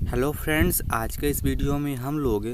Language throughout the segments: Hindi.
हेलो फ्रेंड्स, आज के इस वीडियो में हम लोग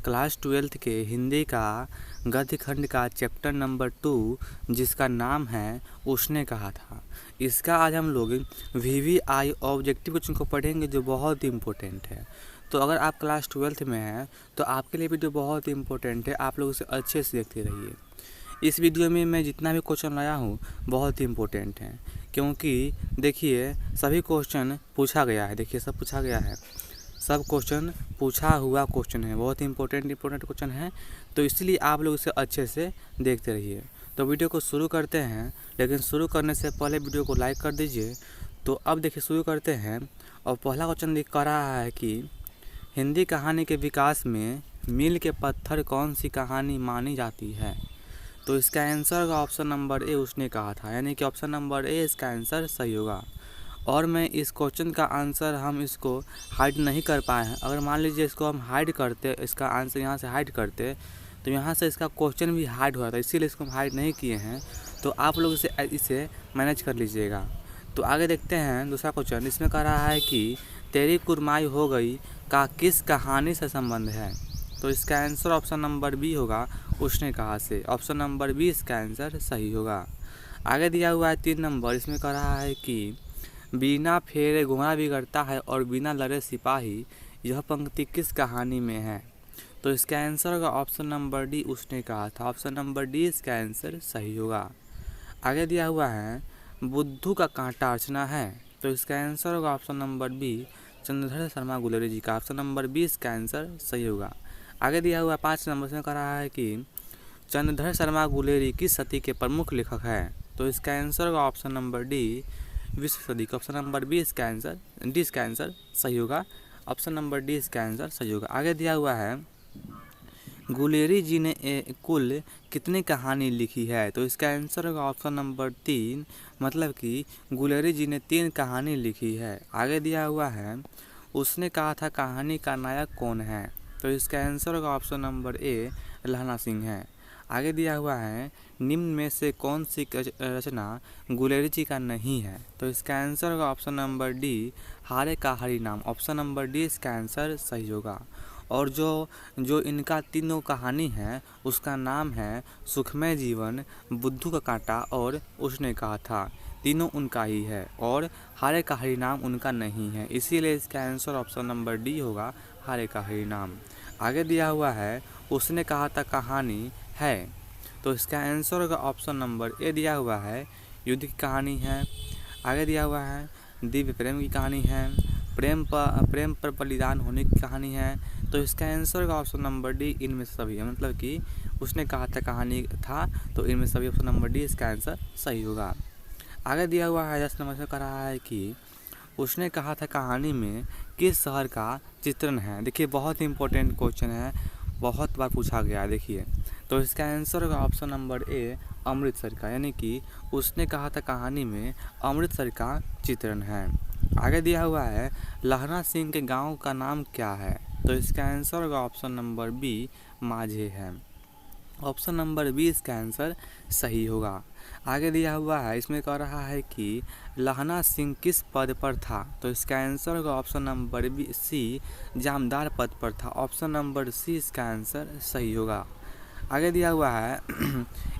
क्लास 12th के हिंदी का गद्य खंड का चैप्टर नंबर 2 जिसका नाम है उसने कहा था, इसका आज हम लोग VVI ऑब्जेक्टिव क्वेश्चन को पढ़ेंगे जो बहुत ही इम्पोर्टेंट है। तो अगर आप क्लास 12th में हैं तो आपके लिए वीडियो बहुत ही इम्पोर्टेंट है, आप लोग इसे अच्छे से देखते रहिए। इस वीडियो में मैं जितना भी क्वेश्चन लाया हूँ बहुत ही इम्पोर्टेंट है, क्योंकि देखिए सभी क्वेश्चन पूछा गया है। देखिए सब पूछा गया है, सब क्वेश्चन पूछा हुआ क्वेश्चन है, बहुत ही इंपॉर्टेंट क्वेश्चन है। तो इसलिए आप लोग इसे अच्छे से देखते रहिए। तो वीडियो को शुरू करते हैं, लेकिन शुरू करने से पहले वीडियो को लाइक कर दीजिए। तो अब देखिए शुरू करते हैं। और पहला क्वेश्चन लिख कर रहा है कि हिंदी कहानी के विकास में मील के पत्थर कौन सी कहानी मानी जाती है। तो इसका आंसर होगा ऑप्शन नंबर ए, उसने कहा था, यानी कि ऑप्शन नंबर ए इसका आंसर सही होगा। और मैं इस क्वेश्चन का आंसर हम इसको हाइड नहीं कर पाए हैं। अगर मान लीजिए इसको हम हाइड करते, इसका आंसर यहाँ से हाइड करते तो यहाँ से इसका क्वेश्चन भी हाइड हो जाता, इसीलिए इसको हम हाइड नहीं किए हैं। तो आप लोग इसे मैनेज कर लीजिएगा। तो आगे देखते हैं दूसरा क्वेश्चन। इसमें कह रहा है कि तेरी कुरमाई हो गई का किस कहानी से संबंध है। तो इसका आंसर ऑप्शन नंबर बी होगा, उसने कहा से। ऑप्शन नंबर बी इसका आंसर सही होगा। आगे दिया हुआ है 3 नंबर। इसमें कह रहा है कि बिना फेरे घोड़ा बिगड़ता है और बिना लड़े सिपाही, यह पंक्ति किस कहानी में है। तो इसका आंसर होगा ऑप्शन नंबर डी, उसने कहा था। ऑप्शन नंबर डी इसका आंसर सही होगा। आगे दिया हुआ है बुद्धू का कांटा अर्चना है। तो इसका आंसर होगा option number B, Chandradhar Sharma Guleri ji का। ऑप्शन नंबर बी इसका आंसर सही होगा। आगे दिया हुआ 5 नंबर में कह रहा है कि चंद्रधर शर्मा गुलेरी किस सदी के प्रमुख लेखक है। तो इसका आंसर होगा ऑप्शन नंबर डी, विश्व सदी का। ऑप्शन नंबर बी इसका आंसर, डी इसका आंसर सही होगा। ऑप्शन नंबर डी इसका आंसर सही होगा। आगे दिया हुआ है गुलेरी जी ने कुल कितनी कहानी लिखी है। तो इसका आंसर होगा ऑप्शन नंबर 3, मतलब कि गुलेरी जी ने 3 कहानी लिखी है। आगे दिया हुआ है उसने कहा था कहानी का नायक कौन है। तो इसका आंसर होगा ऑप्शन नंबर ए, लहना सिंह है। आगे दिया हुआ है निम्न में से कौन सी रचना गुलेरी जी का नहीं है। तो इसका आंसर होगा ऑप्शन नंबर डी, हारे का हरि नाम। ऑप्शन नंबर डी इसका आंसर सही होगा। और जो इनका तीनों कहानी है उसका नाम है सुखमय जीवन, बुद्धू का कांटा और उसने कहा था। तीनों उनका ही है और हारे का हरि नाम उनका नहीं है, इसीलिए इसका आंसर ऑप्शन नंबर डी होगा, हारे का हरि नाम। आगे दिया हुआ है उसने कहा था कहानी है। तो इसका आंसर होगा ऑप्शन नंबर ए, दिया हुआ है युद्ध की कहानी है। आगे दिया हुआ है दिव्य प्रेम की कहानी है, प्रेम पर बलिदान होने की कहानी है। तो इसका आंसर होगा ऑप्शन नंबर डी, इनमें सभी है, मतलब कि उसने कहा था कहानी था, तो इनमें सभी ऑप्शन नंबर डी इसका आंसर सही होगा। आगे दिया हुआ है 10 नंबर से कह रहा है कि उसने कहा था कहानी में किस शहर का चित्रण है। देखिए बहुत ही इंपॉर्टेंट क्वेश्चन है, बहुत बार पूछा गया है। देखिए तो इसका आंसर होगा ऑप्शन नंबर ए, अमृतसर का, यानी कि उसने कहा था कहानी में अमृतसर का चित्रण है। आगे दिया हुआ है लहना सिंह के गांव का नाम क्या है। तो इसका आंसर होगा ऑप्शन नंबर बी, माझे है। ऑप्शन नंबर बी इसका आंसर सही होगा। आगे दिया हुआ है इसमें कह रहा है कि लहना सिंह किस पद पर था। तो इसका आंसर होगा ऑप्शन नंबर बी, सी, जामदार पद पर था। ऑप्शन नंबर सी इसका आंसर सही होगा। आगे दिया हुआ है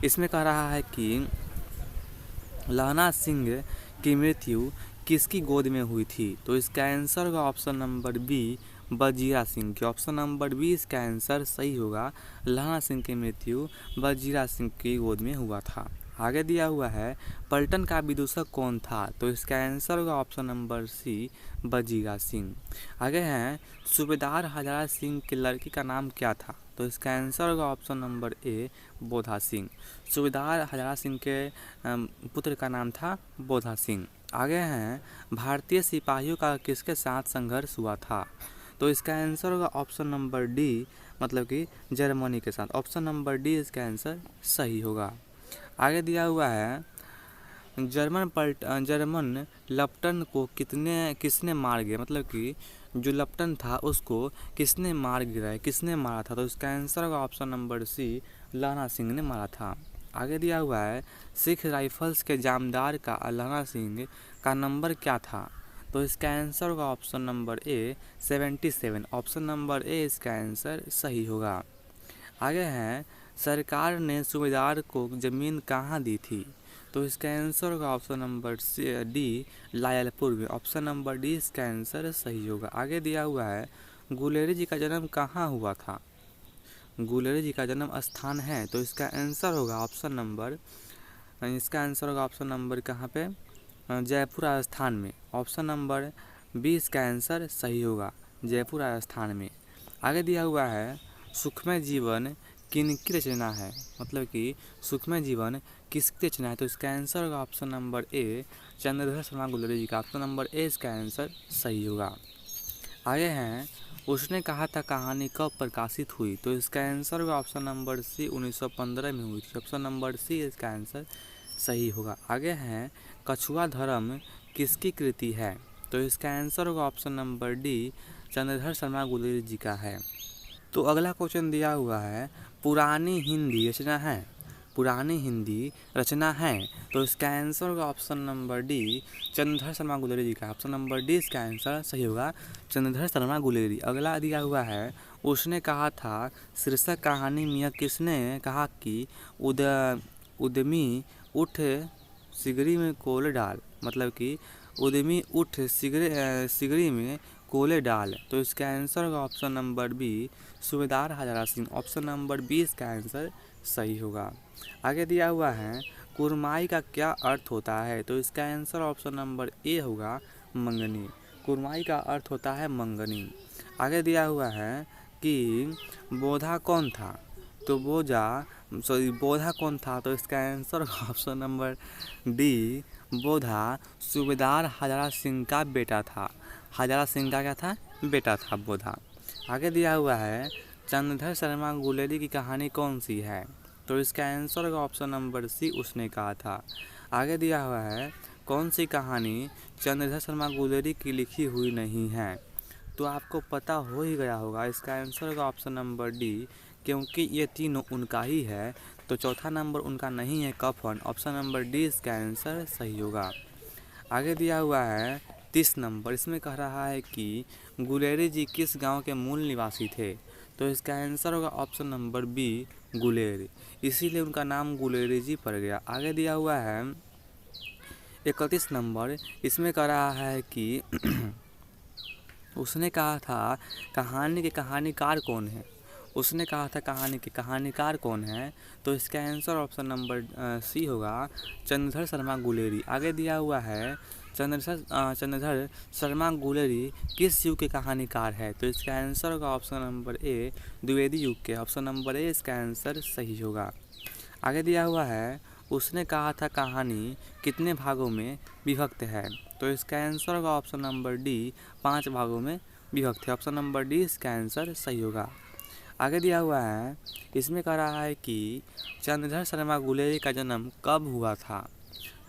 इसमें कह रहा है कि लहना सिंह की मृत्यु किसकी गोद में हुई थी। तो इसका आंसर होगा option number B, Wazira Singh की। ऑप्शन नंबर बी इसका आंसर सही होगा, लहना सिंह की मृत्यु वजीरा सिंह की गोद में हुआ था। आगे दिया हुआ है पलटन का विदूषक कौन था। तो इसका आंसर होगा option number C, Wazira Singh. आगे हैं सूबेदार हजारा सिंह की लड़की का नाम क्या था। तो इसका आंसर होगा ऑप्शन नंबर ए, बोधा सिंह। सूबेदार हजारा सिंह के पुत्र का नाम था बोधा सिंह। आगे हैं भारतीय सिपाहियों का किसके साथ संघर्ष हुआ था। तो इसका आंसर होगा ऑप्शन नंबर डी, मतलब कि जर्मनी के साथ। ऑप्शन नंबर डी इसका आंसर सही होगा। आगे दिया हुआ है जर्मन लप्टन को किसने मार गया, मतलब कि जो लप्टन था उसको किसने मार गिराया, किसने मारा था। तो इसका आंसर होगा ऑप्शन नंबर सी, लहना सिंह ने मारा था। आगे दिया हुआ है सिख राइफल्स के जामदार का लहना सिंह का नंबर क्या था। तो इसका आंसर होगा ऑप्शन नंबर ए 77। ऑप्शन नंबर ए इसका आंसर सही होगा। आगे हैं, सरकार ने सूबेदार को ज़मीन कहाँ दी थी? तो इसका आंसर होगा ऑप्शन नंबर डी लायलपुर में। ऑप्शन नंबर डी इसका आंसर सही होगा। आगे दिया हुआ है, गुलेरी जी का जन्म कहाँ हुआ था? गुलेरी जी का जन्म स्थान है, तो इसका आंसर होगा ऑप्शन नंबर कहाँ पे? जयपुर राजस्थान में। ऑप्शन नंबर बी इसका आंसर सही होगा, जयपुर राजस्थान में। आगे दिया हुआ है, सुखमय जीवन किनकी रचना है? मतलब कि सुखमय जीवन किसकी रचना है? तो इसका आंसर होगा option number A Chandradhar Sharma Guleri ji का। ऑप्शन नंबर ए इसका आंसर सही होगा। आगे हैं, उसने कहा था कहानी कब प्रकाशित हुई? तो इसका आंसर होगा ऑप्शन नंबर सी 1915 में हुई थी। ऑप्शन नंबर सी इसका आंसर सही होगा। आगे हैं, कछुआ धर्म किसकी कृति है? तो इसका आंसर होगा option number D Chandradhar Sharma Guleri ji का है। तो अगला क्वेश्चन दिया हुआ है, पुरानी हिंदी रचना है? पुरानी हिंदी रचना है, तो इसका आंसर होगा option number D Chandradhar Sharma Guleri ji का। ऑप्शन नंबर डी इसका आंसर सही होगा, चंद्रधर शर्मा गुलेरी। अगला दिया हुआ है, उसने कहा था शीर्षक कहानी में यह किसने कहा कि उद्यमी उठ सिगरी में कोले डाल? मतलब कि उद्यमी उठ सिगरी में कोले डाल। तो इसका आंसर होगा ऑप्शन नंबर बी सूबेदार हजारा सिंह। ऑप्शन नंबर बी इसका आंसर सही होगा। आगे दिया हुआ है, कुरमाई का क्या अर्थ होता है? तो इसका आंसर ऑप्शन नंबर ए होगा मंगनी। कुरमाई का अर्थ होता है मंगनी। आगे दिया हुआ है कि बोधा कौन था? तो बोधा कौन था? तो इसका आंसर ऑप्शन नंबर डी बोधा सूबेदार हजारा सिंह का बेटा था। हजारा सिंह का क्या था? बेटा था बोधा। आगे दिया हुआ है, चंद्रधर शर्मा गुलेरी की कहानी कौन सी है? तो इसका आंसर होगा ऑप्शन नंबर सी उसने कहा था। आगे दिया हुआ है, कौन सी कहानी चंद्रधर शर्मा गुलेरी की लिखी हुई नहीं है? तो आपको पता हो ही गया होगा, इसका आंसर होगा ऑप्शन नंबर डी, क्योंकि ये तीनों उनका ही है, तो चौथा नंबर उनका नहीं है कफन। ऑप्शन नंबर डी इसका आंसर सही होगा। आगे दिया हुआ है 30 नंबर, इसमें कह रहा है कि गुलेरी जी किस गांव के मूल निवासी थे? तो इसका आंसर होगा ऑप्शन नंबर बी गुलेर, इसीलिए उनका नाम गुलेरी जी पड़ गया। आगे दिया हुआ है 31 नंबर, इसमें कह रहा है कि उसने कहा था कहानी के कहानीकार कौन है? उसने कहा था कहानी के कहानीकार कौन है? तो इसका आंसर ऑप्शन नंबर सी होगा चंद्रधर शर्मा गुलेरी। आगे दिया हुआ है चंद्रधर शर्मा गुलेरी किस युग के कहानीकार है? तो इसका आंसर होगा ऑप्शन नंबर ए द्विवेदी युग के। ऑप्शन नंबर ए इसका आंसर सही होगा। आगे दिया हुआ है, उसने कहा था कहानी कितने भागों में विभक्त है? तो इसका आंसर होगा ऑप्शन नंबर डी 5 भागों में विभक्त है। ऑप्शन नंबर डी इसका आंसर सही होगा। आगे दिया हुआ है, इसमें कह रहा है कि चंद्रधर शर्मा गुलेरी का जन्म कब हुआ था?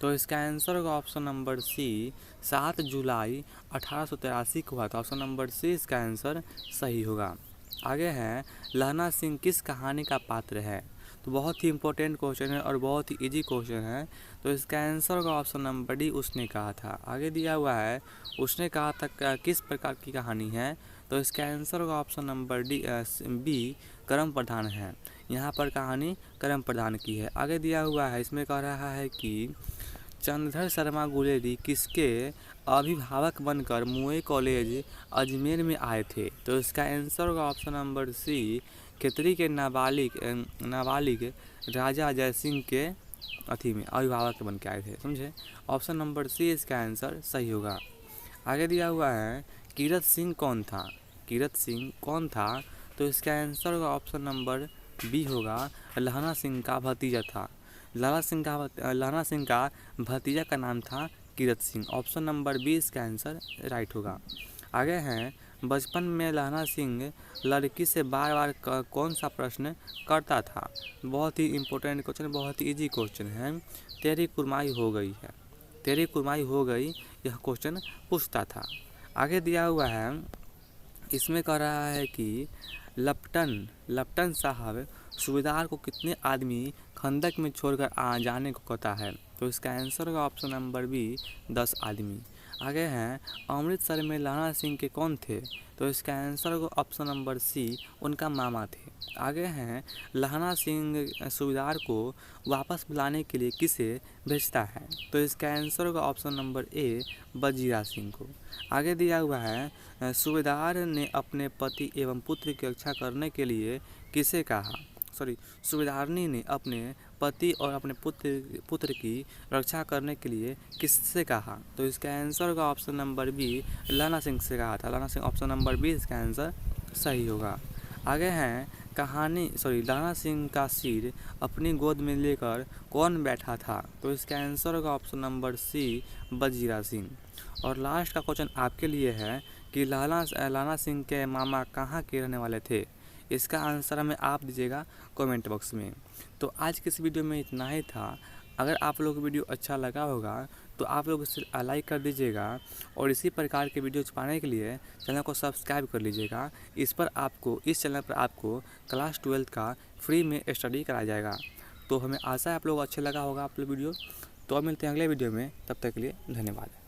तो इसका आंसर होगा ऑप्शन नंबर सी 7 जुलाई 1883 को हुआ था। ऑप्शन नंबर सी इसका आंसर सही होगा। आगे है, लहना सिंह किस कहानी का पात्र है? तो बहुत ही इंपॉर्टेंट क्वेश्चन है और बहुत ही इजी क्वेश्चन है, तो इसका आंसर होगा ऑप्शन नंबर डी उसने कहा था। आगे दिया हुआ है, उसने कहा था किस प्रकार की कहानी है? तो इसका आंसर होगा ऑप्शन नंबर डी बी कर्म प्रधान है। यहाँ पर कहानी कर्म प्रधान की है। आगे दिया हुआ है, इसमें कह रहा है कि चंद्रधर शर्मा गुलेरी किसके अभिभावक बनकर मुए कॉलेज अजमेर में आए थे? तो इसका आंसर होगा ऑप्शन नंबर सी खितरी के नाबालिग राजा जय सिंह के में अभिभावक बन के आए थे। समझे? ऑप्शन नंबर सी इसका आंसर सही होगा। आगे दिया हुआ है, कीरत सिंह कौन था? कीरत सिंह कौन था? तो इसका आंसर होगा ऑप्शन नंबर बी होगा लहना सिंह का भतीजा था। लहना सिंह का भतीजा का नाम था Kirat Singh. Option number B इसका आंसर राइट होगा। आगे हैं, बचपन में लहना सिंह लड़की से बार बार कौन सा प्रश्न करता था? बहुत ही इंपॉर्टेंट क्वेश्चन, बहुत ही इजी क्वेश्चन है। तेरी कुरमाई हो गई है, तेरी कुरमाई हो गई, यह क्वेश्चन पूछता था। आगे दिया हुआ है, इसमें कह रहा है कि लपटन साहब सूबेदार को कितने आदमी खंदक में छोड़कर जाने को कहता है? तो इसका आंसर होगा ऑप्शन नंबर बी 10 आदमी। आगे हैं अमृतसर में लहना सिंह के कौन थे? तो इसका आंसर होगा ऑप्शन नंबर सी, उनका मामा थे। आगे हैं लहना सिंह सूबेदार को वापस बुलाने के लिए किसे भेजता है? तो इसका आंसर होगा ऑप्शन नंबर ए, वजीरा सिंह को। आगे दिया हुआ है सूबेदार ने अपने पति एवं पुत्र की रक्षा करने के लिए किसे कहा? सूबेदारनी ने अपने पति और अपने पुत्र की रक्षा करने के लिए किससे कहा? तो इसका आंसर होगा ऑप्शन नंबर बी, लहना सिंह से कहा था। लहना सिंह, ऑप्शन नंबर बी इसका आंसर सही होगा। आगे हैं लहना सिंह का सिर अपनी गोद में लेकर कौन बैठा था? तो इसका आंसर होगा option number C, Wazira Singh. और लास्ट का क्वेश्चन आपके लिए है कि लहना सिंह के मामा कहाँ के रहने वाले थे? इसका आंसर हमें आप दीजिएगा कमेंट बॉक्स में। तो आज के इस वीडियो में इतना ही था। अगर आप लोगों को वीडियो अच्छा लगा होगा तो आप लोग इसे लाइक कर दीजिएगा और इसी प्रकार के वीडियोज पाने के लिए चैनल को सब्सक्राइब कर लीजिएगा। इस चैनल पर आपको क्लास 12 का फ्री में स्टडी कराया जाएगा। तो हमें आशा है आप लोग अच्छा लगा होगा आप लोग वीडियो। तो अब मिलते हैं अगले वीडियो में, तब तक के लिए धन्यवाद।